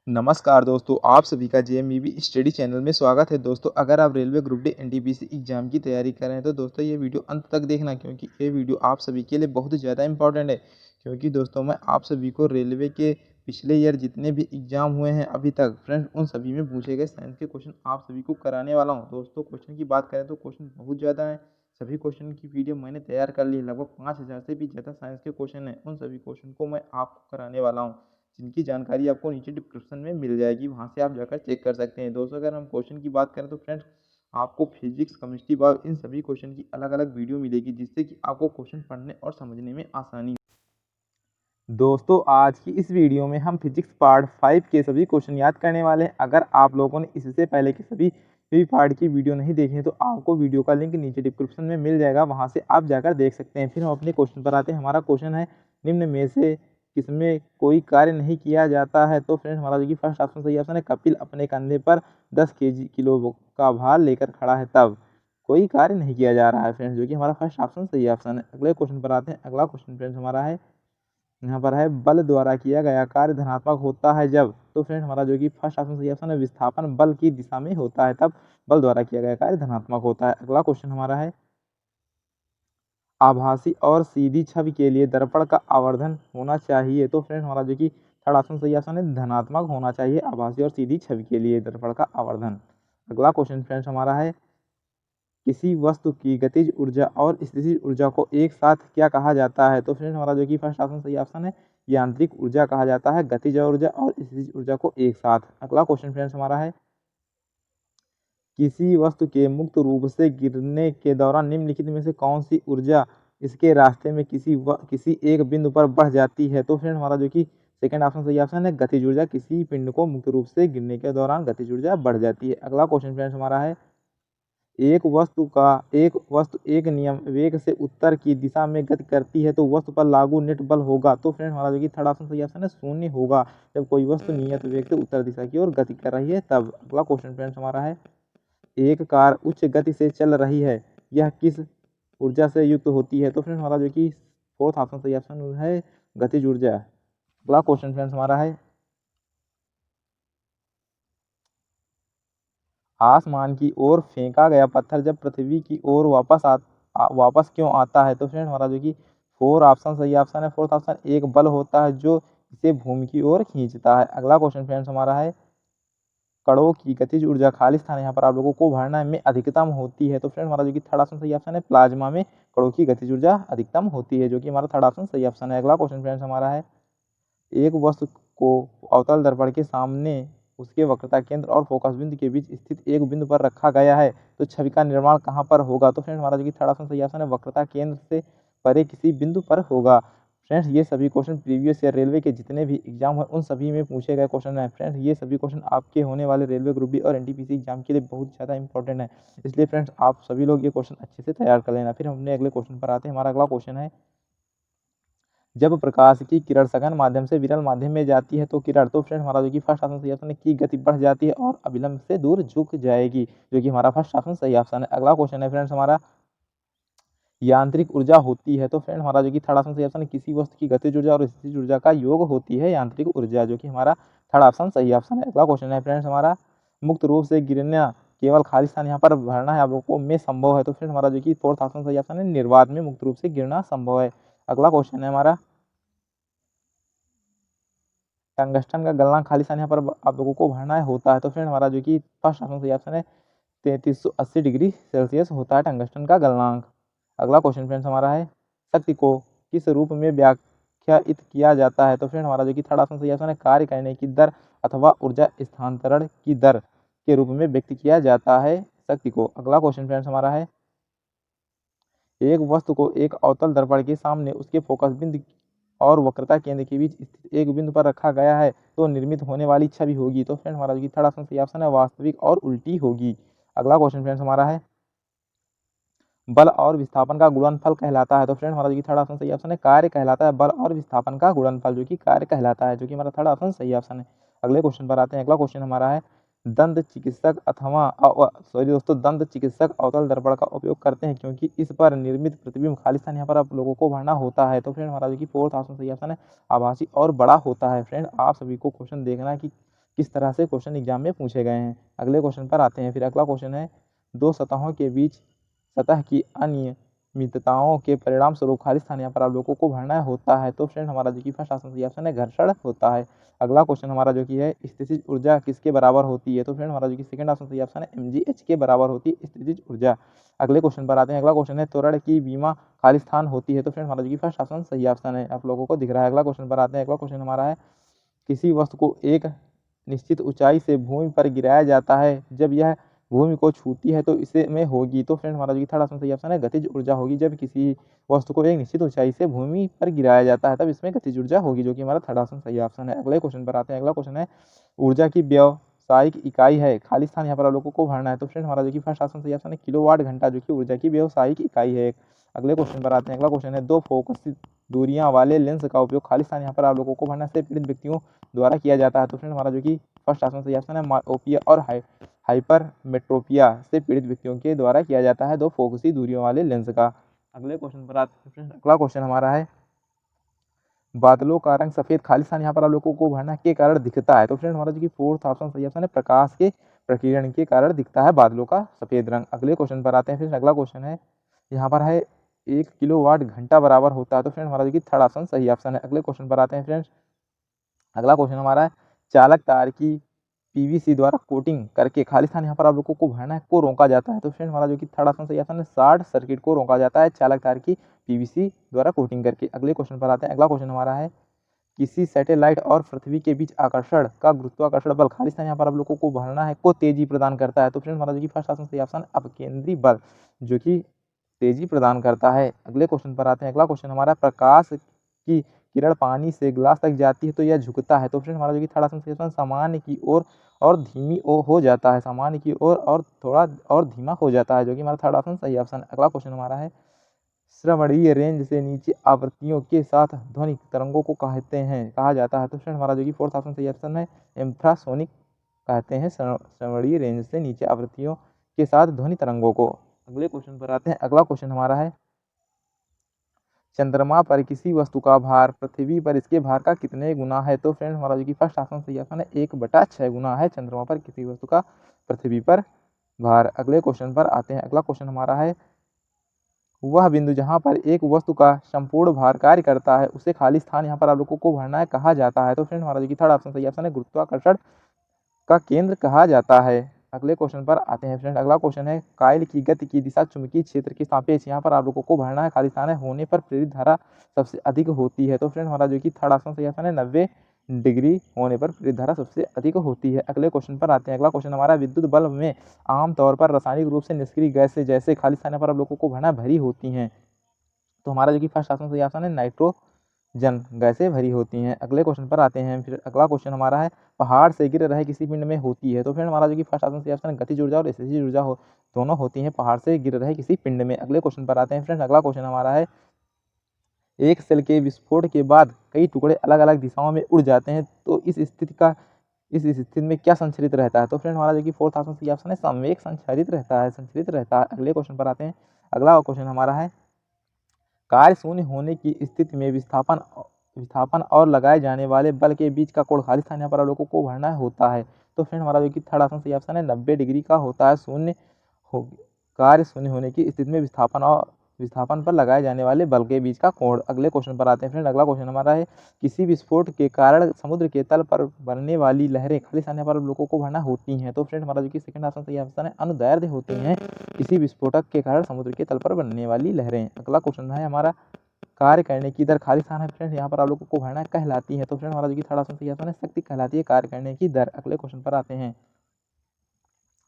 नमस्कार दोस्तों, आप सभी का जेएमईबी स्टडी चैनल में स्वागत है। दोस्तों, अगर आप railway group D NTPC exam की तैयारी कर रहे हैं तो दोस्तों ये वीडियो अंत तक देखना, क्योंकि ये वीडियो आप सभी के लिए बहुत ज़्यादा इंपॉर्टेंट है। क्योंकि दोस्तों मैं आप सभी को रेलवे के पिछले ईयर जितने भी एग्जाम हुए हैं अभी तक फ्रेंड्स, उन सभी में पूछे गए साइंस के क्वेश्चन आप सभी को कराने वाला हूँ। दोस्तों क्वेश्चन की बात करें तो क्वेश्चन बहुत ज़्यादा है। सभी क्वेश्चन की वीडियो मैंने तैयार कर ली है। लगभग 5000 से भी ज़्यादा साइंस के क्वेश्चन हैं। उन सभी क्वेश्चन को मैं आपको कराने वाला हूँ, जिनकी जानकारी आपको नीचे डिस्क्रिप्शन में मिल जाएगी, वहाँ से आप जाकर चेक कर सकते हैं। दोस्तों अगर हम क्वेश्चन की बात करें तो फ्रेंड्स, आपको फिजिक्स, केमिस्ट्री, बायो इन सभी क्वेश्चन की अलग अलग वीडियो मिलेगी, जिससे कि आपको क्वेश्चन पढ़ने और समझने में आसानी। दोस्तों आज की इस वीडियो में हम फिजिक्स पार्ट 5 के सभी क्वेश्चन याद करने वाले हैं। अगर आप लोगों ने इससे पहले के सभी पार्ट की वीडियो नहीं देखी है तो आपको वीडियो का लिंक नीचे डिस्क्रिप्शन में मिल जाएगा, वहां से आप जाकर देख सकते हैं। फिर हम अपने क्वेश्चन पर आते हैं। हमारा क्वेश्चन है, निम्न में से किसमें कोई कार्य नहीं किया जाता है? तो फ्रेंड्स हमारा जो कि फर्स्ट ऑप्शन सही ऑप्शन है, कपिल अपने कंधे पर 10 किलो का भार लेकर खड़ा है तब कोई कार्य नहीं किया जा रहा है फ्रेंड्स, जो कि हमारा फर्स्ट ऑप्शन सही ऑप्शन है। अगले क्वेश्चन पर आते हैं। अगला क्वेश्चन फ्रेंड्स हमारा है, यहाँ पर है, बल द्वारा किया गया कार्य धनात्मक होता है जब। तो फ्रेंड हमारा जो कि फर्स्ट ऑप्शन सही ऑप्शन है, विस्थापन बल की दिशा में होता है तब बल द्वारा किया गया कार्य धनात्मक होता है। अगला क्वेश्चन हमारा है, आभासी और सीधी छवि के लिए दर्पण का आवर्धन होना चाहिए। तो फ्रेंड हमारा जो कि थर्ड ऑप्शन सही ऑप्शन है, धनात्मक होना चाहिए आभासी और सीधी छवि के लिए दर्पण का आवर्धन। अगला क्वेश्चन फ्रेंड्स हमारा है, किसी वस्तु की गतिज ऊर्जा और स्थितिज ऊर्जा को एक साथ क्या कहा जाता है? तो फ्रेंड हमारा जो कि फर्स्ट ऑप्शन सही ऑप्शन है, यांत्रिक ऊर्जा कहा जाता है गतिज ऊर्जा और स्थितिज ऊर्जा को एक साथ। अगला क्वेश्चन फ्रेंड्स हमारा है, किसी वस्तु के मुक्त रूप से गिरने के दौरान निम्नलिखित में से कौन सी ऊर्जा इसके रास्ते में किसी एक बिंदु पर बढ़ जाती है? तो फ्रेंड हमारा जो कि सेकंड ऑप्शन सही ऑप्शन है, गतिज ऊर्जा किसी पिंड को मुक्त रूप से गिरने के दौरान गतिज ऊर्जा बढ़ जाती है। अगला क्वेश्चन फ्रेंड्स हमारा है, एक वस्तु एक नियम वेग से उत्तर की दिशा में गति करती है तो वस्तु पर लागू नेट बल होगा। तो फ्रेंड हमारा जो कि थर्ड ऑप्शन सही ऑप्शन है, शून्य होगा जब कोई वस्तु नियत वेग से उत्तर दिशा की ओर गति कर रही है तब। अगला क्वेश्चन फ्रेंड्स हमारा है, एक कार उच्च गति से चल रही है, यह किस ऊर्जा से युक्त होती है? तो फ्रेंड्स हमारा जो कि फोर्थ ऑप्शन सही ऑप्शन है, गतिज ऊर्जा। अगला क्वेश्चन फ्रेंड्स हमारा है, आसमान की ओर फेंका गया पत्थर जब पृथ्वी की ओर वापस क्यों आता है? तो फ्रेंड हमारा जो कि फोर ऑप्शन सही ऑप्शन है, फोर्थ ऑप्शन, एक बल होता है जो इसे भूमि की ओर खींचता है। अगला क्वेश्चन फ्रेंड्स हमारा है, कणों की गतिज ऊर्जा खाली स्थान यहाँ पर आप लोगों को भरना में अधिकतम होती है। तो फ्रेंड हमारा जो कि थर्ड ऑप्शन सही ऑप्शन है, प्लाज्मा में कणों की गतिज ऊर्जा अधिकतम होती है, जो कि हमारा थर्ड ऑप्शन सही ऑप्शन है। अगला क्वेश्चन फ्रेंड्स हमारा है, एक वस्तु को अवतल दर्पण के सामने उसके वक्रता केंद्र और फोकस बिंदु के बीच स्थित एक बिंदु पर रखा गया है तो छवि का निर्माण कहाँ पर होगा? तो फ्रेंड्स हमारा जो कि थर्ड ऑप्शन सही ऑप्शन है, वक्रता केंद्र से परे किसी बिंदु पर होगा। फ्रेंड्स ये सभी क्वेश्चन प्रीवियस ईयर रेलवे के जितने भी एग्जाम हैं उन सभी में पूछे गए क्वेश्चन हैं। फ्रेंड्स ये सभी क्वेश्चन आपके होने वाले रेलवे ग्रुप डी और एनटीपीसी एग्जाम के लिए बहुत ज़्यादा इंपॉर्टेंट है, इसलिए फ्रेंड्स आप सभी लोग ये क्वेश्चन अच्छे से तैयार कर लेना। फिर हम अपने अगले क्वेश्चन पर आते हैं। हमारा अगला क्वेश्चन है, जब प्रकाश की किरण सघन माध्यम से विरल माध्यम में जाती है तो किरण, तो फ्रेंड हमारा जो कि फर्स्ट ऑप्शन सही ऑप्शन है, की गति बढ़ जाती है और अविलंब से दूर झुक जाएगी, जो कि हमारा फर्स्ट ऑप्शन सही ऑप्शन है। अगला क्वेश्चन है फ्रेंड्स हमारा, यांत्रिक ऊर्जा होती है। तो फ्रेंड हमारा जो कि थर्ड ऑप्शन सही ऑप्शन है, किसी वस्तु की गतिज ऊर्जा और स्थितिज ऊर्जा का योग होती है यांत्रिक ऊर्जा, जो कि हमारा थर्ड ऑप्शन सही ऑप्शन है। अगला क्वेश्चन है फ्रेंड्स हमारा, मुक्त रूप से गिरना केवल खाली स्थान यहाँ पर भरना है आपको में संभव है। तो फ्रेंड हमारा जो कि फोर्थ ऑप्शन सही ऑप्शन है, निर्वात में मुक्त रूप से गिरना संभव है। अगला क्वेश्चन है हमारा, टंगस्टन का गलनांक खाली स्थान यहाँ पर आप लोगों को भरना है होता है। तो फ्रेंड हमारा जो कि फर्स्ट ऑप्शन सही ऑप्शन है, 3380 डिग्री सेल्सियस होता है टंगस्टन का गलनांक। अगला क्वेश्चन फ्रेंड्स हमारा है, शक्ति को किस रूप में व्याख्यायित किया जाता है? तो फ्रेंड हमारा जो कि थर्ड ऑप्शन सही ऑप्शन है, कार्य करने की दर अथवा ऊर्जा स्थानांतरण की दर के रूप में व्यक्त किया जाता है शक्ति को। अगला क्वेश्चन फ्रेंड्स हमारा है, एक वस्तु को एक अवतल दर्पण के सामने उसके फोकस बिंदु और वक्रता केंद्र के बीच स्थित एक बिंदु पर रखा गया है तो निर्मित होने वाली छवि होगी। तो फ्रेंड हमारा जो कि थर्ड ऑप्शन सही ऑप्शन है, वास्तविक और उल्टी होगी। अगला क्वेश्चन फ्रेंड्स हमारा है, बल और विस्थापन का गुणनफल कहलाता है। तो फ्रेंड हमारा जो कि थर्ड ऑप्शन सही ऑप्शन है, कार्य कहलाता है बल और विस्थापन का गुणनफल, जो कि कार्य कहलाता है, जो कि हमारा थर्ड ऑप्शन सही ऑप्शन है। अगले क्वेश्चन पर आते हैं। अगला क्वेश्चन हमारा है, दंत चिकित्सक अथवा दंत चिकित्सक अवतल दर्पण का उपयोग करते हैं क्योंकि इस पर निर्मित प्रतिबिंब खाली स्थान यहाँ पर आप लोगों को भरना होता है। तो फ्रेंड हमारा जो कि फोर्थ ऑप्शन सही ऑप्शन है, आभासी और बड़ा होता है। फ्रेंड आप सभी को क्वेश्चन देखना है कि किस तरह से क्वेश्चन एग्जाम में पूछे गए हैं। अगले क्वेश्चन पर आते हैं। फिर अगला क्वेश्चन है, दो सतहों के बीच सतह की अनियमितताओं के परिणाम स्वरूप खाली स्थान यहाँ पर आप लोगों को भरना होता है। तो फ्रेंड हमारा जो कि फर्स्ट ऑप्शन सही ऑप्शन है, घर्षण होता है। अगला क्वेश्चन हमारा जो कि है, स्थितिज ऊर्जा किसके बराबर होती है। तो फ्रेंड हमारा जो कि सेकंड ऑप्शन सही ऑप्शन है, mgh के बराबर होती है स्थितिज ऊर्जा। अगले क्वेश्चन पर आते हैं। अगला क्वेश्चन है, त्वरण की बीमा खाली स्थान होती है। तो फ्रेंड हमारा जो कि फर्स्ट ऑप्शन सही ऑप्शन है, आप लोगों को दिख रहा है। अगला क्वेश्चन पर आते हैं। अगला क्वेश्चन हमारा है, किसी वस्तु को एक निश्चित ऊंचाई से भूमि पर गिराया जाता है, जब यह भूमि को छूती है तो इसे में होगी। तो फ्रेंड हमारा जो थर्ड ऑप्शन सही ऑप्शन है, गतिज ऊर्जा होगी। जब किसी वस्तु को एक निश्चित ऊंचाई से भूमि पर गिराया जाता है तब इसमें गतिज ऊर्जा होगी, जो कि हमारा थर्ड ऑप्शन सही ऑप्शन है। अगले क्वेश्चन पर आते हैं। अगला क्वेश्चन है, ऊर्जा की व्यावसायिक इकाई है, खाली स्थान यहाँ पर आप लोगों को भरना है। तो फ्रेंड हमारा जो कि फर्स्ट ऑप्शन सही ऑप्शन है, किलोवाट घंटा, जो कि ऊर्जा की व्यावसायिक इकाई है। अगले क्वेश्चन पर आते हैं। अगला क्वेश्चन है, दो फोकस दूरियां वाले लेंस का उपयोग खाली स्थान यहाँ पर आप लोगों को भरना से पीड़ित व्यक्तियों द्वारा किया जाता है। तो फ्रेंड हमारा जो कि फर्स्ट ऑप्शन सही ऑप्शन है, मायोपिया और हाइपरमेट्रोपिया से पीड़ित व्यक्तियों के द्वारा किया जाता है दो फोकसी दूरियों वाले लेंस का। अगले क्वेश्चन पर आते हैं। अगला क्वेश्चन हमारा है, बादलों का रंग सफेद खाली स्थान यहाँ पर आप लोगों को भरना के कारण दिखता है। तो फ्रेंड हमारा जो कि फोर्थ ऑप्शन सही ऑप्शन है, प्रकाश के प्रकीर्णन के कारण दिखता है बादलों का सफेद रंग। अगले क्वेश्चन पर आते हैं। फिर अगला क्वेश्चन है, यहाँ पर है 1 किलोवाट घंटा बराबर होता है। तो फ्रेंड हमारा जो कि थर्ड ऑप्शन सही ऑप्शन है। अगले क्वेश्चन पर आते हैं फ्रेंड्स। अगला क्वेश्चन हमारा है, चालक तार की पीवीसी द्वारा कोटिंग करके खाली स्थान यहाँ पर आप लोगों को भरना है को रोका जाता है। तो फ्रेंड हमारा जो कि थर्ड ऑप्शन सही ऑप्शन है, शॉर्ट सर्किट को रोका जाता है चालक तार की पीवीसी द्वारा कोटिंग करके। अगले क्वेश्चन पर आते हैं। अगला क्वेश्चन हमारा है, किसी सैटेलाइट और पृथ्वी के बीच आकर्षण का गुरुत्वाकर्षण बल खाली स्थान यहाँ पर आप लोगों को भरना है को तेजी प्रदान करता है। तो फ्रेंड हमारा जो कि फर्स्ट ऑप्शन सही ऑप्शन अपकेंद्री बल, जो कि तेजी प्रदान करता है। अगले क्वेश्चन पर आते हैं। अगला क्वेश्चन हमारा, प्रकाश की किरण पानी से ग्लास तक जाती है तो यह झुकता है। तो फ्रेंड हमारा जो कि थर्ड ऑप्शन सही ऑप्शन सामान्य की ओर और धीमी हो जाता है, सामान्य की ओर और थोड़ा और धीमा हो जाता है, जो कि हमारा थर्ड ऑप्शन सही ऑप्शन। अगला क्वेश्चन हमारा है, श्रवणीय रेंज से नीचे आवृत्तियों के साथ ध्वनिक तरंगों को कहा जाता है। तो फ्रेंड हमारा जो कि फोर्थ ऑप्शन सही ऑप्शन है, इंफ्रासोनिक कहते हैं श्रवणीय रेंज से नीचे आवृत्तियों के साथ ध्वनि तरंगों को। अगले क्वेश्चन पर आते हैं। अगला क्वेश्चन हमारा है, चंद्रमा पर किसी वस्तु का भार पृथ्वी पर इसके भार का कितने गुना है। तो फ्रेंड हमारा जो कि फर्स्ट ऑप्शन सही ऑप्शन है, 1/6 गुना है चंद्रमा पर किसी वस्तु का पृथ्वी पर भार। अगले क्वेश्चन पर आते हैं। अगला क्वेश्चन हमारा है, वह बिंदु जहां पर एक वस्तु का संपूर्ण भार कार्य करता है उसे खाली स्थान यहाँ पर आप लोगों को भरना है कहा जाता है। तो फ्रेंड हमारा जो कि थर्ड ऑप्शन सही ऑप्शन है, गुरुत्वाकर्षण का केंद्र कहा जाता है। अगले क्वेश्चन पर आते हैं फ्रेंड। अगला क्वेश्चन है, काइल की गति की दिशा चुंबकीय क्षेत्र के सापेक्ष यहाँ पर आप लोगों को भरना है खाली स्थान है होने पर प्रेरित धारा सबसे अधिक होती है। तो फ्रेंड हमारा जो कि थर्ड ऑप्शन सही ऑप्शन है, 90 डिग्री होने पर प्रेरित धारा सबसे अधिक होती है। अगले क्वेश्चन पर आते हैं। अगला क्वेश्चन हमारा, विद्युत बल्ब में आमतौर पर रासायनिक रूप से निष्क्रिय गैसें जैसे खाली स्थान पर आप लोगों को भरना भरी होती हैं। तो हमारा जो कि फर्स्ट ऑप्शन सही ऑप्शन है, नाइट्रोजन गैसें भरी होती हैं। अगले क्वेश्चन पर आते हैं। फिर अगला क्वेश्चन हमारा है, पहाड़ से गिर रहे किसी पिंड में होती है। तो फ्रेंड हमारा जो कि फर्स्ट ऑप्शन सही ऑप्शन है, गतिज ऊर्जा और स्थितिज ऊर्जा दोनों होती हैं पहाड़ से गिर रहे किसी पिंड में। अगले क्वेश्चन पर आते हैं फ्रेंड। अगला क्वेश्चन हमारा है, एक सेल के विस्फोट के बाद कई टुकड़े अलग अलग दिशाओं में उड़ जाते हैं तो इस स्थिति में क्या संचरित रहता है। तो फ्रेंड हमारा जो कि फोर्थ ऑप्शन सही ऑप्शन है, संवेग संचरित रहता है। अगले क्वेश्चन पर आते हैं। अगला क्वेश्चन हमारा है, कार्य शून्य होने की स्थिति में विस्थापन और लगाए जाने वाले बल के बीच का कोण खाली स्थान यहाँ पर लोगों को भरना होता है। तो फ्रेंड हमारा जो कि थर्ड ऑप्शन सही ऑप्शन है, 90 डिग्री का होता है। कार्य शून्य होने की स्थिति में विस्थापन पर लगाए जाने वाले बल के बीच का कोण। अगले क्वेश्चन पर आते हैं फ्रेंड। अगला क्वेश्चन हमारा है, किसी विस्फोट के कारण समुद्र के तल पर बनने वाली लहरें खाली स्थान पर लोगों को भरना होती हैं। तो फ्रेंड हमारा जो कि सेकंड ऑप्शन सही ऑप्शन है, अनुदैर्ध्य होती हैं किसी विस्फोटक के कारण समुद्र के तल पर बनने वाली लहरें। अगला क्वेश्चन है हमारा, कार्य करने की दर खाली स्थान है फ्रेंड यहाँ पर आप लोगों को भरना कहलाती है। तो फ्रेंड हमारा जो कि थर्ड ऑप्शन सही ऑप्शन है, शक्ति कहलाती है कार्य करने की दर। अगले क्वेश्चन पर आते हैं।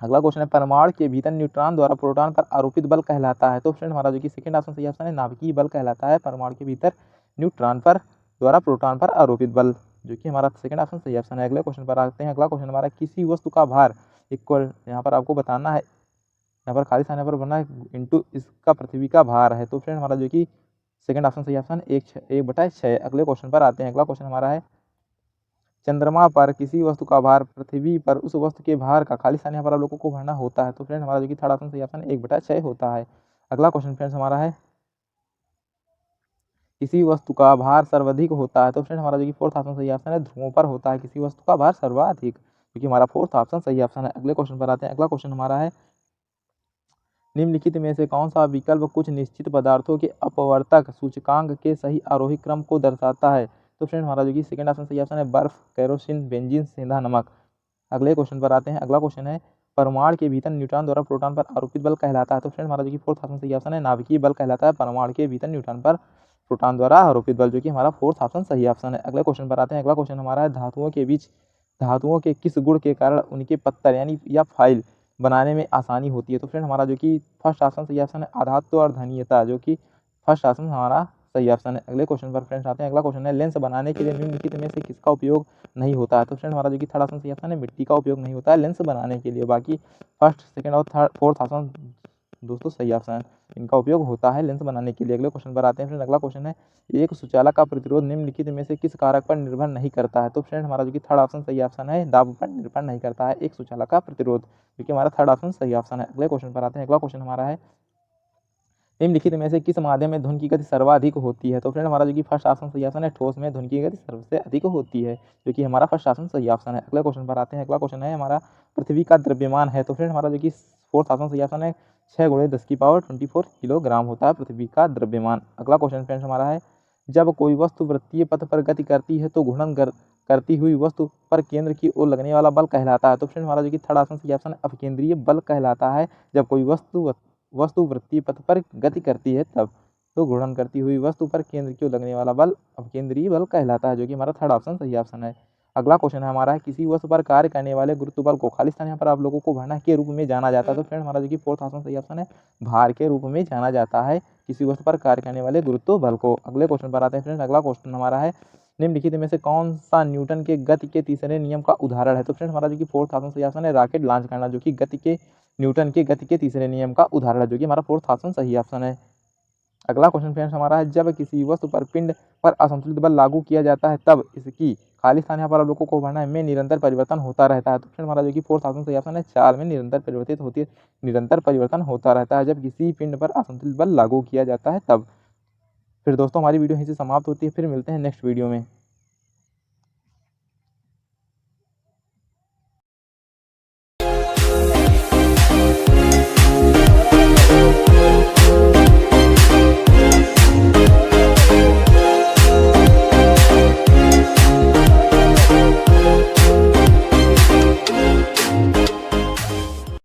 अगला क्वेश्चन है, परमाणु के भीतर न्यूट्रॉन द्वारा प्रोटॉन पर आरोपित बल कहलाता है। तो फ्रेंड हमारा जो कि सेकंड ऑप्शन सही ऑप्शन है, नाभिकीय बल कहलाता है परमाणु के भीतर न्यूट्रॉन पर द्वारा प्रोटॉन पर आरोपित बल, जो कि हमारा सेकंड ऑप्शन सही ऑप्शन है। अगले क्वेश्चन पर आते हैं। अगला क्वेश्चन हमारा, किसी वस्तु का भार इक्वल, यहाँ पर आपको बताना है, यहाँ पर खाली स्थान पर बनना है इंटू इसका पृथ्वी का भार है। तो फ्रेंड हमारा जो कि सेकंड ऑप्शन सही ऑप्शन 1/6। अगले क्वेश्चन पर आते हैं। अगला क्वेश्चन हमारा है, चंद्रमा पर किसी वस्तु का भार पृथ्वी पर उस वस्तु के भार का खाली स्थान यहाँ पर आप लोगों को भरना होता है। तो फ्रेंड हमारा जो कि थर्ड ऑप्शन सही ऑप्शन 1/6 होता है। अगला क्वेश्चन फ्रेंड्स हमारा है, किसी वस्तु का भार सर्वाधिक होता है। तो फ्रेंड हमारा जो कि फोर्थ ऑप्शन सही ऑप्शन है, ध्रुवों पर होता है किसी वस्तु का भार सर्वाधिक। क्योंकि हमारा फोर्थ ऑप्शन सही ऑप्शन है। अगले क्वेश्चन पर आते हैं। अगला क्वेश्चन हमारा है, निम्नलिखित में से कौन सा विकल्प कुछ निश्चित पदार्थों के अपवर्तक सूचकांक के सही आरोही क्रम को दर्शाता है? तो फ्रेंड हमारा जो कि सेकंड ऑप्शन सही ऑप्शन है, बर्फ, केरोसिन, बेंजीन, सेंधा नमक। अगले क्वेश्चन पर आते हैं। अगला क्वेश्चन है, परमाणु के भीतर न्यूट्रॉन द्वारा प्रोटॉन पर आरोपित बल कहलाता है? तो फ्रेंड हमारा जो कि फोर्थ ऑप्शन सही ऑप्शन है, नाभिकीय बल कहलाता है परमाणु के भीतर न्यूट्रॉन पर प्रोटॉन द्वारा आरोपित बल, जो कि हमारा फोर्थ ऑप्शन सही ऑप्शन है। अगले क्वेश्चन पर आते हैं। अगला क्वेश्चन हमारा है, धातुओं के किस गुण के कारण उनके पत्थर यानी या फाइल बनाने में आसानी होती है? तो फ्रेंड हमारा जो कि फर्स्ट ऑप्शन सही ऑप्शन है, आधात्व और धनीयता, जो कि फर्स्ट ऑप्शन हमारा सही ऑप्शन है। अगले क्वेश्चन पर फ्रेंड्स आते हैं। अगला क्वेश्चन है, लेंस बनाने के लिए निम्नलिखित में से किसका उपयोग नहीं होता है? तो फ्रेंड हमारा जो कि थर्ड ऑप्शन सही ऑप्शन है, मिट्टी का उपयोग नहीं होता है लेंस बनाने के लिए। बाकी फर्स्ट, सेकंड और थर्ड, फोर्थ ऑप्शन दोस्तों सही ऑप्शन है, इनका उपयोग होता है लेंस बनाने के लिए। अगले क्वेश्चन पर आते हैं। फ्रेंड अगला क्वेश्चन है, एक सुचालक का प्रतिरोध निम्नलिखित में से किस कारक पर निर्भर नहीं करता है? तो फ्रेंड हमारा जो कि थर्ड ऑप्शन सही ऑप्शन है, दाब पर निर्भर नहीं करता है एक सुचालक का प्रतिरोध, क्योंकि हमारा थर्ड ऑप्शन सही ऑप्शन है। अगले क्वेश्चन पर आते हैं। अगला क्वेश्चन हमारा है, निम्नलिखित में से किस माध्यम में ध्वनि की गति सर्वाधिक होती है? तो फ्रेंड हमारा जो कि फर्स्ट ऑप्शन सही ऑप्शन है, ठोस में ध्वनि की गति सबसे अधिक होती है, जो कि हमारा फर्स्ट ऑप्शन सही ऑप्शन है। अगले क्वेश्चन पर आते हैं। अगला क्वेश्चन है हमारा, पृथ्वी का द्रव्यमान है? तो फ्रेंड हमारा जो कि फोर्थ ऑप्शन सही ऑप्शन है, 6 × 10⁻24 किलोग्राम होता है पृथ्वी का द्रव्यमान। अगला क्वेश्चन फ्रेंड्स हमारा है, जब कोई वस्तु वृत्तीय पथ पर गति करती है तो घूर्णन करती हुई वस्तु पर केंद्र की ओर लगने वाला बल कहलाता है? तो फ्रेंड हमारा जो कि थर्ड ऑप्शन सही ऑप्शन है, अपकेंद्रीय बल कहलाता है। जब कोई वस्तु वृत्तीय पथ पर गति करती है तब, तो घूर्णन करती हुई वस्तु पर केंद्र की ओर लगने वाला बल अपकेंद्रीय बल कहलाता है, जो कि हमारा थर्ड ऑप्शन सही ऑप्शन है। अगला क्वेश्चन है हमारा, किसी वस्तु पर कार्य करने वाले गुरुत्व बल को खालिस्तान यहाँ पर आप लोगों को भरना के रूप में जाना जाता है? तो फ्रेंड हमारा जो कि फोर्थ ऑप्शन सही ऑप्शन है, भार के रूप में जाना जाता है किसी वस्तु पर कार्य करने वाले गुरुत्व बल को। अगले क्वेश्चन पर आते हैं। फ्रेंड अगला क्वेश्चन हमारा है, निम्नलिखित में से कौन सा न्यूटन के गति के तीसरे नियम का उदाहरण है? तो फ्रेंड हमारा जो कि फोर्थ ऑप्शन सही ऑप्शन है, रॉकेट लॉन्च करना, जो कि न्यूटन के गति के तीसरे नियम का उदाहरण है, जो कि हमारा फोर्थ ऑप्शन सही ऑप्शन है। अगला क्वेश्चन फ्रेंड्स हमारा है, जब किसी वस्तु पर पिंड पर असंतुलित बल लागू किया जाता है तब इसकी खाली स्थान यहाँ पर आप लोगों को भरना है में निरंतर परिवर्तन होता रहता है? तो फ्रेंड हमारा जो कि फोर्थ ऑप्शन सही ऑप्शन है, चाल में निरंतर परिवर्तन होता रहता है जब किसी पिंड पर असंतुलित बल लागू किया जाता है तब। फिर दोस्तों हमारी वीडियो यहीं से समाप्त होती है, फिर मिलते हैं नेक्स्ट वीडियो में।